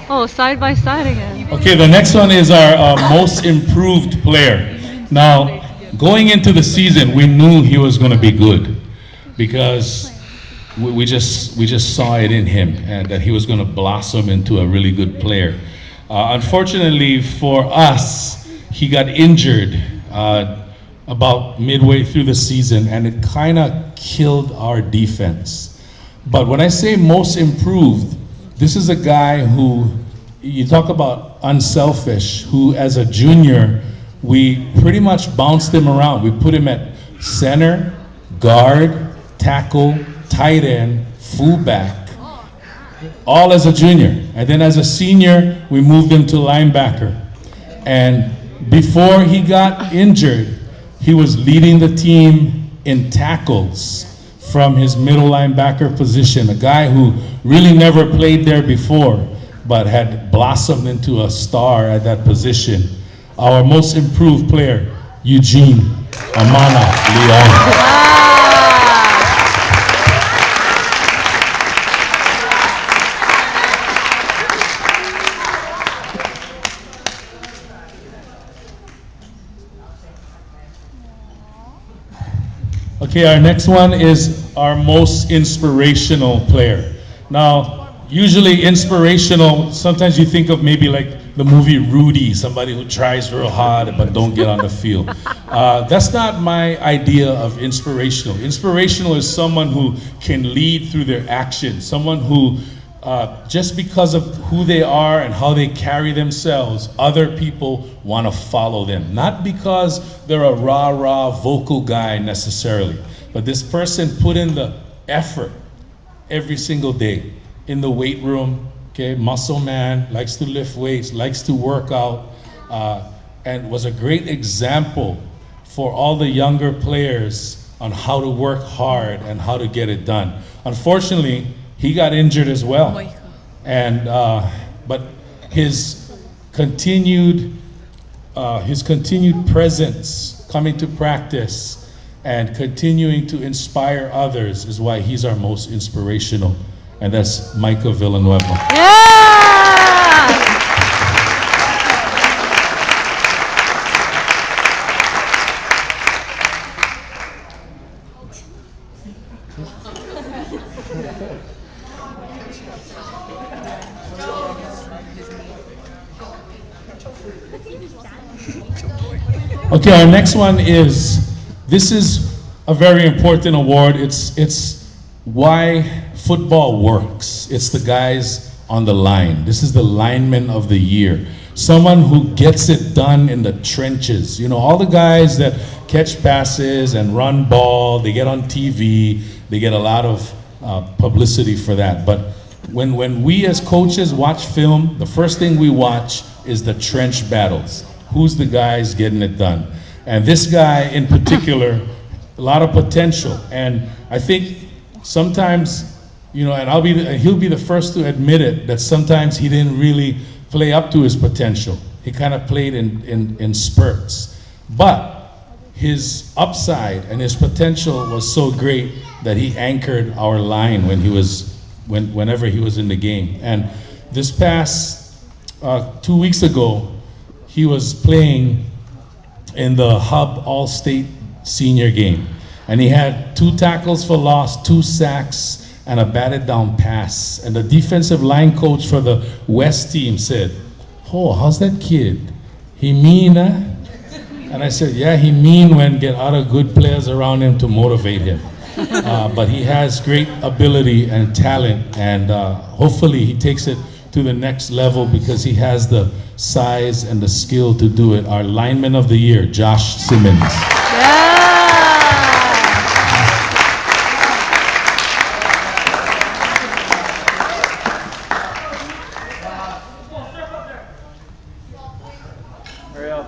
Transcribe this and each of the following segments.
Oh, side by side again. Okay, the next one is our most improved player. Now, going into the season, we knew he was going to be good because we just saw it in him and that he was going to blossom into a really good player. Unfortunately for us, he got injured about midway through the season, and it kind of killed our defense. But when I say most improved, this is a guy who, you talk about unselfish, who as a junior, we pretty much bounced him around. We put him at center, guard, tackle, tight end, fullback, all as a junior. And then as a senior, we moved him to linebacker. And before he got injured, he was leading the team in tackles from his middle linebacker position, a guy who really never played there before, but had blossomed into a star at that position. Our most improved player, Eugene Amana Leon. Okay, our next one is our most inspirational player. Now, usually inspirational, sometimes you think of maybe like the movie Rudy, somebody who tries real hard but don't get on the field. That's not my idea of inspirational. Inspirational is someone who can lead through their actions, someone who just because of who they are and how they carry themselves, other people want to follow them. Not because they're a rah-rah vocal guy necessarily, but this person put in the effort every single day in the weight room, okay, muscle man, likes to lift weights, likes to work out, and was a great example for all the younger players on how to work hard and how to get it done. Unfortunately, he got injured as well, and but his continued presence, coming to practice, and continuing to inspire others is why he's our most inspirational, and that's Micah Villanueva. Yeah! Okay, our next one this is a very important award. It's why football works. It's the guys on the line. This is the lineman of the year. Someone who gets it done in the trenches. You know, all the guys that catch passes and run ball, they get on TV, they get a lot of publicity for that. But when we as coaches watch film, the first thing we watch is the trench battles. Who's the guys getting it done? And this guy in particular, a lot of potential. And I think sometimes, you know, and he'll be the first to admit it, that sometimes he didn't really play up to his potential. He kind of played in spurts. But his upside and his potential was so great that he anchored our line whenever he was in the game. And this past 2 weeks ago, he was playing in the Hub All-State Senior game. And he had 2 tackles for loss, 2 sacks, and a batted down pass. And the defensive line coach for the West team said, "Oh, how's that kid? He mean, huh?" And I said, "Yeah, he mean when get other good players around him to motivate him." But he has great ability and talent, and hopefully he takes it to the next level because he has the size and the skill to do it. Our lineman of the year, Josh Simmons. Yeah! Hurry up.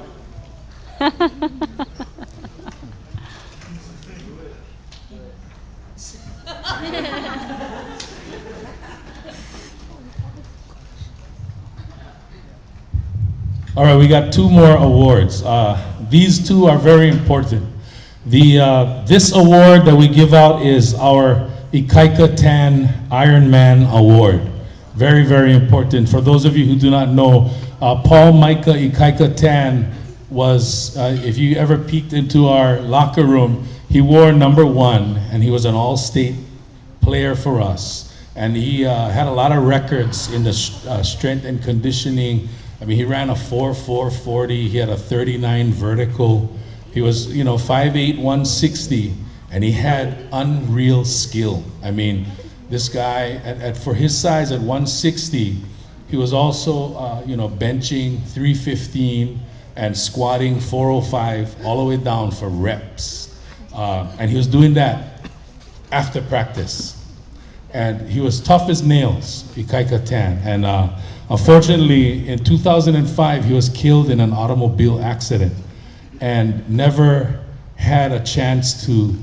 All right, we got 2 more awards. These 2 are very important. This award that we give out is our Ikaika Tan Ironman Award. Very, very important. For those of you who do not know, Paul Micah Ikaika Tan was, if you ever peeked into our locker room, he wore number 1, and he was an all-state player for us. And he had a lot of records in the strength and conditioning. I mean, he ran a 4.40. He had a 39 vertical. He was, 5'8", 160, and he had unreal skill. I mean, this guy, for his size at 160, he was also, benching 315 and squatting 405 all the way down for reps. And he was doing that after practice. And he was tough as nails, Ikaika Tan. And unfortunately, in 2005, he was killed in an automobile accident and never had a chance to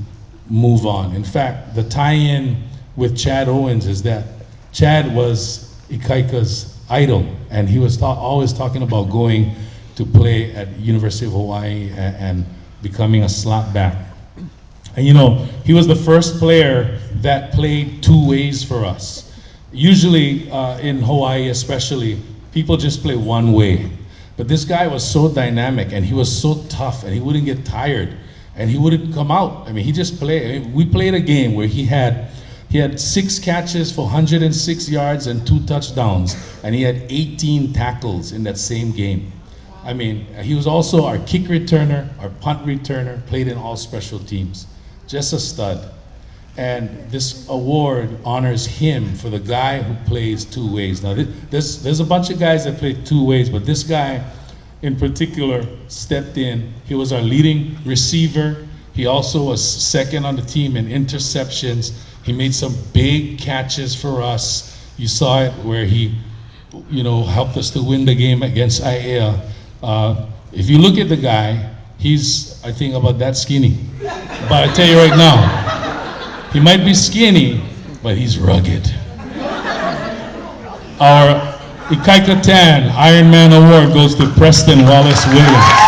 move on. In fact, the tie-in with Chad Owens is that Chad was Ikaika's idol, and he was always talking about going to play at University of Hawaii and becoming a slot back. And he was the first player that played 2 ways for us. Usually in Hawaii especially, people just play 1 way. But this guy was so dynamic, and he was so tough, and he wouldn't get tired, and he wouldn't come out. I mean, he just played. I mean, we played a game where he had 6 catches for 106 yards and 2 touchdowns, and he had 18 tackles in that same game. I mean, he was also our kick returner, our punt returner, played in all special teams. Just a stud. And this award honors him for the guy who plays 2 ways. Now, there's a bunch of guys that play 2 ways, but this guy in particular stepped in. He was our leading receiver. He also was second on the team in interceptions. He made some big catches for us. You saw it where he, helped us to win the game against IAEA. If you look at the guy, he's, I think, about that skinny. But I tell you right now, he might be skinny, but he's rugged. Our Ikaika Tan Iron Man Award goes to Preston Wallace Williams.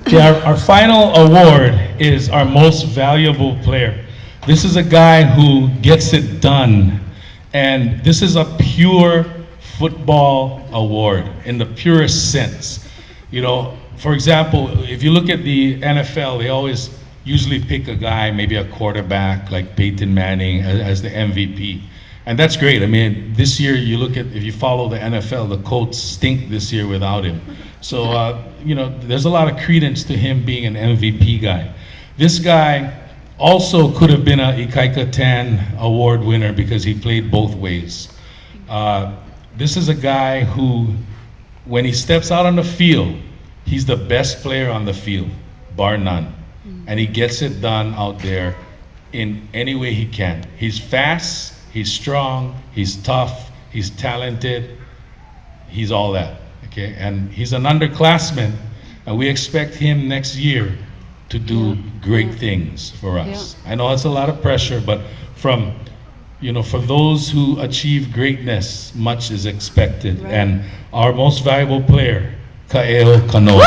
Okay, our final award is our most valuable player. This is a guy who gets it done, and this is a pure football award in the purest sense. For example, if you look at the NFL, they always usually pick a guy, maybe a quarterback like Peyton Manning as the MVP. And that's great. I mean, this year if you follow the NFL, the Colts stink this year without him. So, there's a lot of credence to him being an MVP guy. This guy also could have been a Ikaika Tan Award winner because he played both ways. This is a guy who, when he steps out on the field, he's the best player on the field, bar none. And he gets it done out there in any way he can. He's fast, he's strong, he's tough, he's talented, he's all that. Okay, and he's an underclassman, and we expect him next year to do great things for us. I know it's a lot of pressure, but for those who achieve greatness, much is expected. Right. And our most valuable player, Kaeo Kanoa. All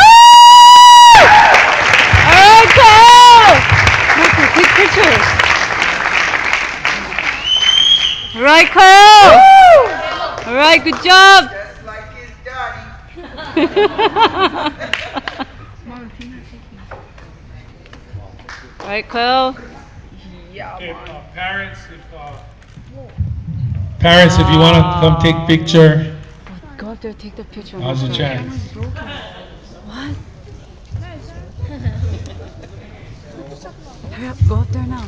right, Kaeo! Michael, take pictures. All right, Kaeo! All right, good job. Just like his daddy. All right, Kaeo. Yeah, Parents, if you want to come take picture, Go up there, take the picture. now's your chance. What? Hurry up, go up there now.